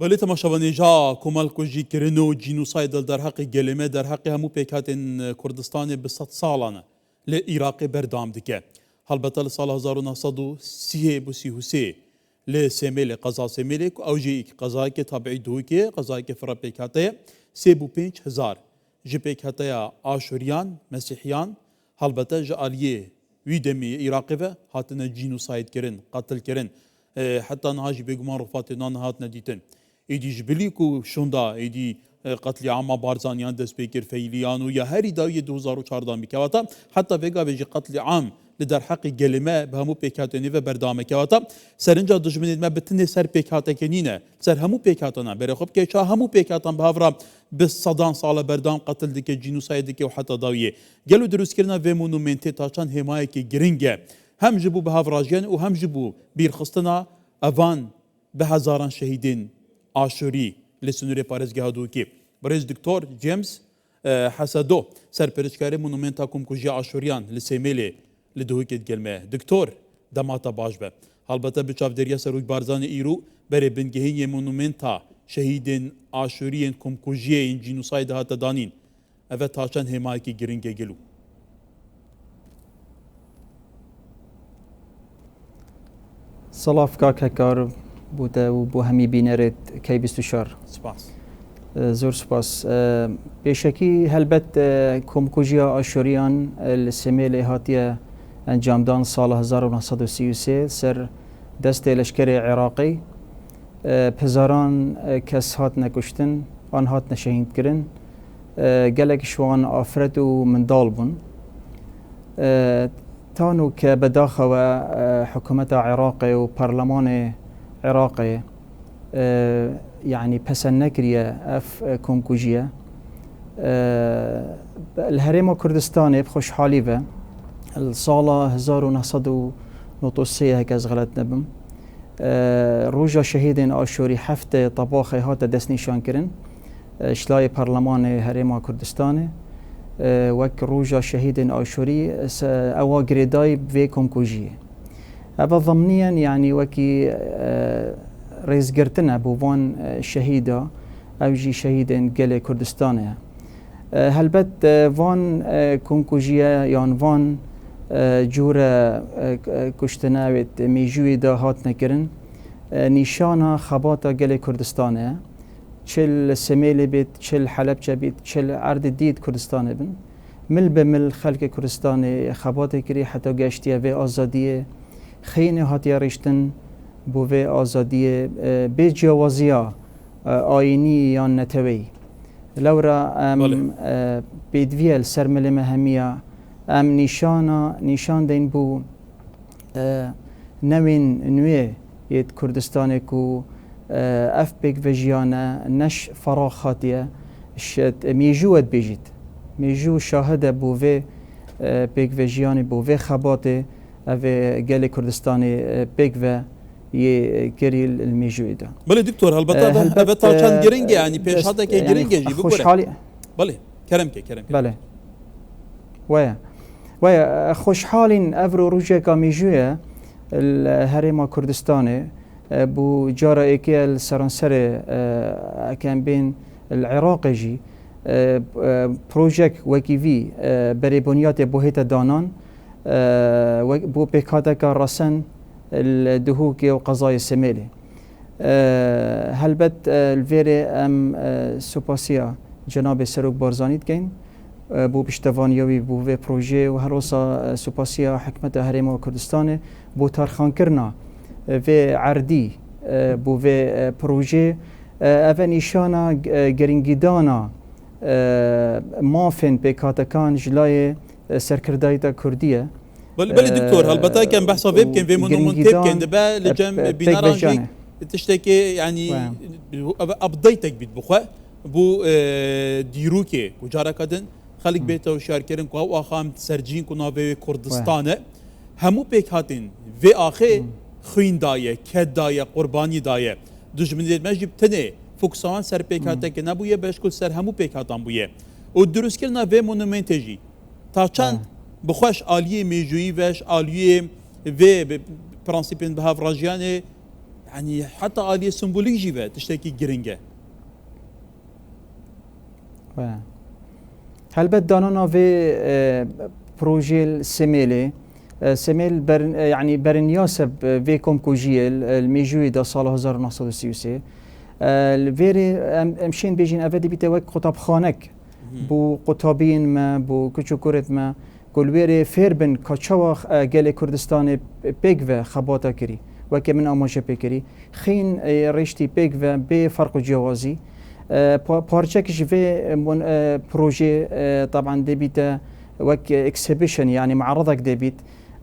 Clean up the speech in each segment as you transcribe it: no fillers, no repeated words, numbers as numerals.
ولی تماشاوانیجا کمال کجی کرنو جینوساید در حق گلمه در حق همو پیکات کردستان به 100 سالانه ل عراق بردام دکه. البته سال 1933 ل سمیل قضا سمیل که اوجی قضایی که تابعی دوی که قضایی که فرا پیکاته 35,000 جی پیکاته آشوریان مسیحیان البته جالیه ویدمی عراقی و هاتن جینوساید کرن قتل کرن حتی نهاجی بگمان رفات نان هات ندیتن. ایدی جبلی کو شوندا ایدی قتل عام بارزانیان دست بکر فیلیان و یا هری داوی 2014 میکواتا حتی وگا وجی قتل عام لدر حق گلمه به همو پیکاتنی و بردامه کواتا سرنجا دشمنید ما بتنی سر پیکاته کنینه سر همو پیکاتنا بره خب که چا همو پیکاتن به هفرا به صدان سال بردام قتل دکه جینوساید دکه و حتی داویه گلو دروس کردن و مونومنتی تاچان حمایه که گرینگه هم جبو به هفراجین و هم جبو بیرخستنا اوان به هزاران شهیدین آشوری لسنوری پارزگاه دوکی برای دکتر جیمز حسدو سرپرستکار مونومنتا کمکوژی آشوریان لسیمیلی لدوکت گلمه دکتر دماتا باش به البته به چاودریا سروک بارزان ایرو برای بنگهی مونومنتا شهیدین آشورین کمکوژی این جینوساید هات دانین اوه تاچن حمایه کی گرینگه گلو صلاف کار بوده و بو همی بینرد کی بستشار سپاس زور سپاس بشکی هلبت کمکوژیا آشوریان السمیل هاتیه انجامدان سال 1933 سر دست لشکر عراقی پزاران کس هات نکشتن آن هات نشهید کرن گلک شوان آفرد و مندال بون تانو که بداخل حکومت عراقی و پارلمان عراقي يعني پسند نکریه اف کمکوژیه الهرم کردستان بخوشحالی و السال 1993 هک از غلط نبم روجا شهیدین آشوری هفته طباخ هات دست نشان کرن اشلای پارلمان هرم کردستان وک روجا شهیدین آشوری اوا گریدای به کمکوژیه هذا ضمنيا يعني وكي ريزقرتنا بوفان شهيدا او جي شهيدين قلي كردستانيا هلبت فان كونكوجيا يان فان جورا كشتناويت ميجوي دا هات نكرن نشانا خباتا قلي كردستانيا چل سميلي بيت چل حلبچه بيت چل عرض ديد كردستاني بن مل بمل خلق كردستاني خباتا كري حتى گشتيا في آزادية خیلی هاتیه رشتن بوه آزادی به جوازیا آینی یا نتوی لورا بیدویل سرمل مهمیه نشان دین بو نوین نوی ید کردستان کو اف بیگ وجیانه نش فراخ هاتیه شد میجود بیجید میجو شاهده بوه بیگ وجیانی بوه خباته اوه گل کردستانی بیگ و یه گریل المیجوی ده. بله دکتر البته چند گرینگه یعنی پیش هاته که گرینگه جی بگوره. خوشحالی. بله کرم که. بله. ویا خوشحالین افرو روجه کامیجویه الهرم کردستانی بو جارا اکیل سرانسر کم بین العراق جی پروژه وکیوی برای بنیاد بوهیت دانان بو بكاتا كرسن الدهوكي وقضايا السميلي هلبت الفيري ام سوباسيا جناب سروك بارزاني كاين بو بشتفانيوي بو في بروجي وهروسا سوباسيا حكمة هرم كردستان بو تارخان كرنا في عردي بو في بروجي افا نشانا گرینگیدانا مافن بكاتا كان جلاي سرکردایت کردیه بله دکتر البته کم بحثا ویب کن و مونومنتیب کن دبا لجم بینارانجی تشتكي يعني ابديتك بيت بخوا بو ديروكي وجارا كدن خلق بيته وشاركرن كو واخام سرجين كنا في كردستان همو بيك هاتين في اخي خوين دايه كد دايه قرباني دايه دشمن مجب تنه فوكسان سر بيك هاتك نبويه بشكل سر همو بيك هاتان بويه ودروس كلنا في مونومنتجي تا چند بخوش آلیه میجویی وش آلیه و پرانسیپین به هفراجیانه يعني حتى آلية سمبوليك جيبه تشتكي جرينجا. هل بدنا في بروجي سميلي سميل يعني برنياسب في كومكوجيل الميجوي دا سال 1933 الفيري امشين بيجين افدي بيتوك قطب خانك بو قطابين ما بو كوچوكورت ما كل ويري فيربن كاتشوا جال كردستان بيغ خباتا كري وكي من اماجه بكري خين ريشتي بيغ بفرق جوازي بارچكش في بروجي طبعا ديبيتا وك اكسبيشن يعني معرضك ديبيت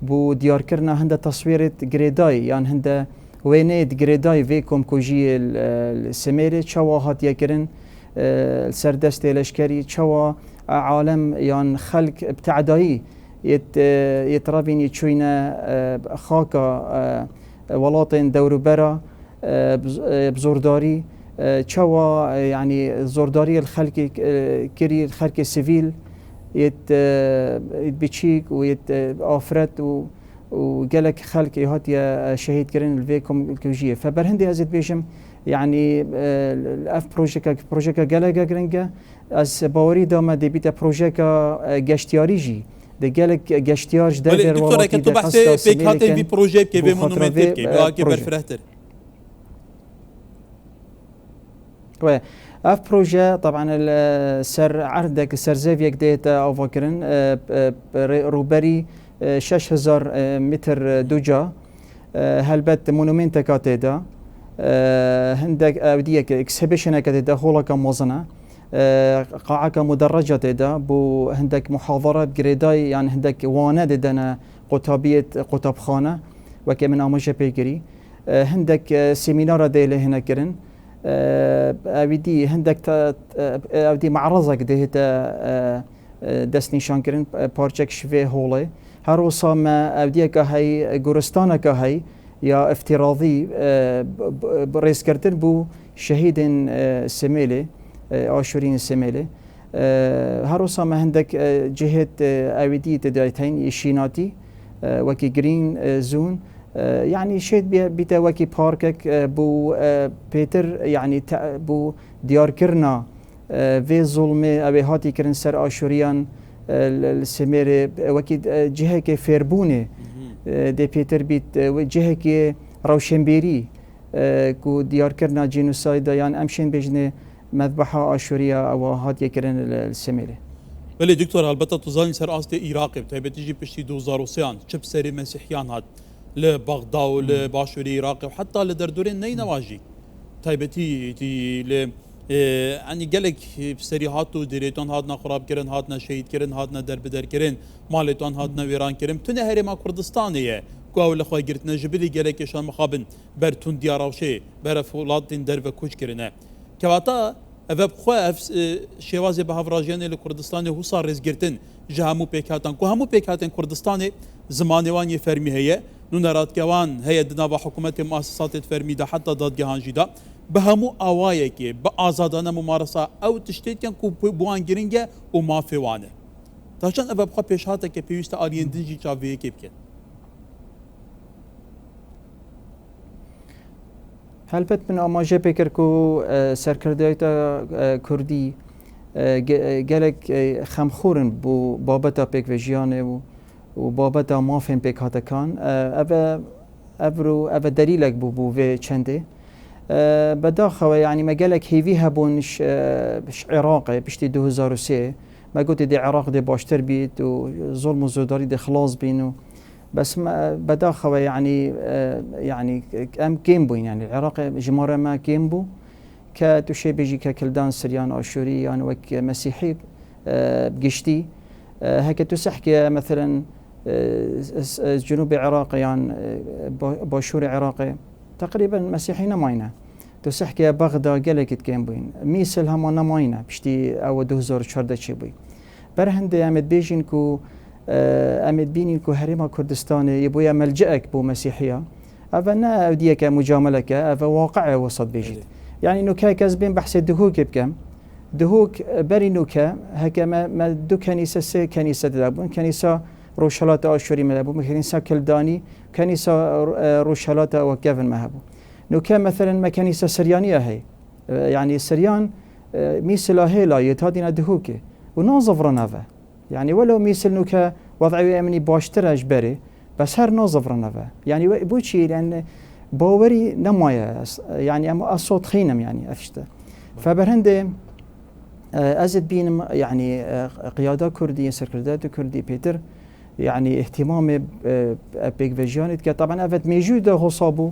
بو ديار كرنا هندا تصويرة جريداي يعني هندا وينيد جريداي فيكم كوجي السميري تشوا هات يكرن السردست لشكري تشوا عالم يعني خلق ابتعدائي يترابين يتشوينا خاكا ولاطين دورو برا بزورداري تشوا يعني زورداري الخلق كري الخلق السيفيل يتبيتشيك ويتافرت وقالك خلق يهات يا شهيد كرين الفيكم الكوجيه فبرهندي ازيد بيجم يعني الاف بروجيكا قالك جرينجا از باوري دوما دي بيتا بروجيكا جاشتياريجي دي قالك جاشتيارج داير دكتور كتب بحث فيك هاتي في بروجي كي في مونومنتير كي باكي برفرهتر اف بروجي طبعا السر عردك السر زيفيك ديتا او فاكرن روبري 6000 متر دوجا هلبت مونومنتا كاتيدا هندك اوديك اكسبيشن كاتيدا هولا موزنا قاعة مدرجة تيدا بو هندك محاضرات جريداي يعني هندك وانا دنا قطابية قطب خانة وكمن امجا بيجري هندك سيمينار ديله هنا كرن اودي هندك اودي معرضك دهتا دسني شانكرن بارچك شوي هولي هروسا ما اوديك هاي غورستانا كهي يا افتراضي بريس كرتن بو شهيد سميلي آشورين سميلي هروسا ما هندك جهة اودي تدايتين يشيناتي وكي جرين زون يعني شيء بيتا وكي باركك بو بيتر يعني بو ديار كرنا في ظلمي أبي هاتي كرن سر آشوريان السميري وكي جهة كي فيربوني دي بيتر بيت جهة كي روشنبيري كو ديار كرنا جينوسايدا يعني أمشين بجنة مذبحة آشوريا أو هاتي كرن السميري. بله دكتور البته تزاني سر آستي عراقي بتهيبه تيجي بشتي 2003 شب سري مسيحيان هات لبغداد ولباشوري عراقي وحتى لدردورين ني نواجي تايبتي تي ل يعني قالك بسري هاتو ديريتون هاتنا خراب كرن هاتنا شهيد كرن هاتنا درب در كرن مالتون هاتنا ويران كرن تنه هرما كردستانيه كو الاخوه قرتنا جبلي قالك شان مخابن برتون دياراوشي برف ولادين درب كوش كرنه كواتا افب خو شوازي بهافراجيان لكردستان هو صار رزقرتن جهمو بيكاتن كو همو بيكاتن كردستان زماني واني فرمي هي نونرات كوان هي دنابا حكومة مؤسسات فرمي دا حتى دادگهان جدا بهمو آوائي بآزادانه ممارسة او تشتيتين كو بوان گرنگه و ما فيوانه تاشان افب خو پیشاته که پیوست آلین دنجی چاویه که بکن هلبت من آماجه بکر کو سرکردایتا کردی گلک خمخورن بو بابتا پیک وجیانه و بابتا مافین پیک هاتا کان او دلیلک بو في چنده بداخل يعني ما قالك هيفي هبونش عراقي بشتي 2003 ما قلت دي عراق دي باشتر بيت وظلم وزوداري دي خلاص بينو بس ما بداخل يعني ام كيمبوين يعني العراق جمارة ما كيمبو كتوشي بيجي ككلدان سريان اشوري يعني وك مسيحي بقشتي هكا تسحكي مثلا جنوب العراق يعني باشور عراقي تقريبا مسيحيين ماينه تسحكي بغداد قالك كيمبوين ميسل هم ماينه بشتي او 2014 شي بي برهند امد بيجين كو امد بينين كو هريما كردستان يبويا ملجأك بو مسيحيه افنا اوديك مجاملك اف واقع وسط بيجيت يعني انه كازبين بحث دهوك بكم دهوك بري نوكا هكا ما دو كنيسه كنيسه دابون كنيسه روشالات اشوري ملابو كنيسه كلداني كنيسه روشالات وكيفن مهبو نو كان مثلا ما كنيسة سريانية هي يعني السريان ميسل هيلا يتادينا دهوكي ونوظف رنافة يعني ولو ميسل نوكا وضعي أمني باشتر أجبري بس هر نوظف رنافة يعني بوشي لأن باوري نمايا يعني أما الصوت خينم يعني أفشته فبرهنده أزد بين يعني قيادة كردية سركردات كردي بيتر يعني اهتمام بيك فيجن طبعا أفد موجودة هصابو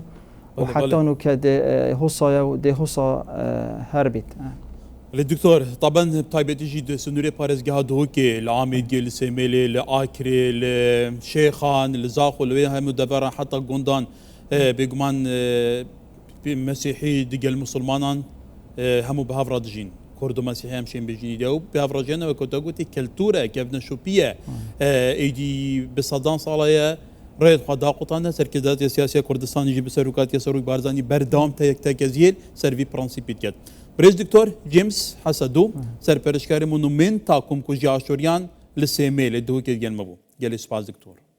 وحتى انه كد هوصا ودي هوصا هربت الدكتور طبعا طيب تجي دو سنوري باريس جهادوكي العامد جيل سيميلي لاكري الشيخان الزاخو اللي هم دبران حتى قندان بيجمان مسيحي دجال المسلمان هم بهافرا دجين كردو مسيحي همشين بجين ديو بهافرا جينا وكتاغوتي كالتورا كيفنا شوبيه ايدي بصدان صالايا رأيت خدا قطعنا سركزات سياسية كردستان يجي بسروكات يسروك بارزاني بردام تكزيل سرفي برانسيبيت كات بريز دكتور جيمس حسدو سر برشكاري منو من تاكم كوجي عاشوريان لسيميل الدهوكي جن مبو جالي سباز دكتور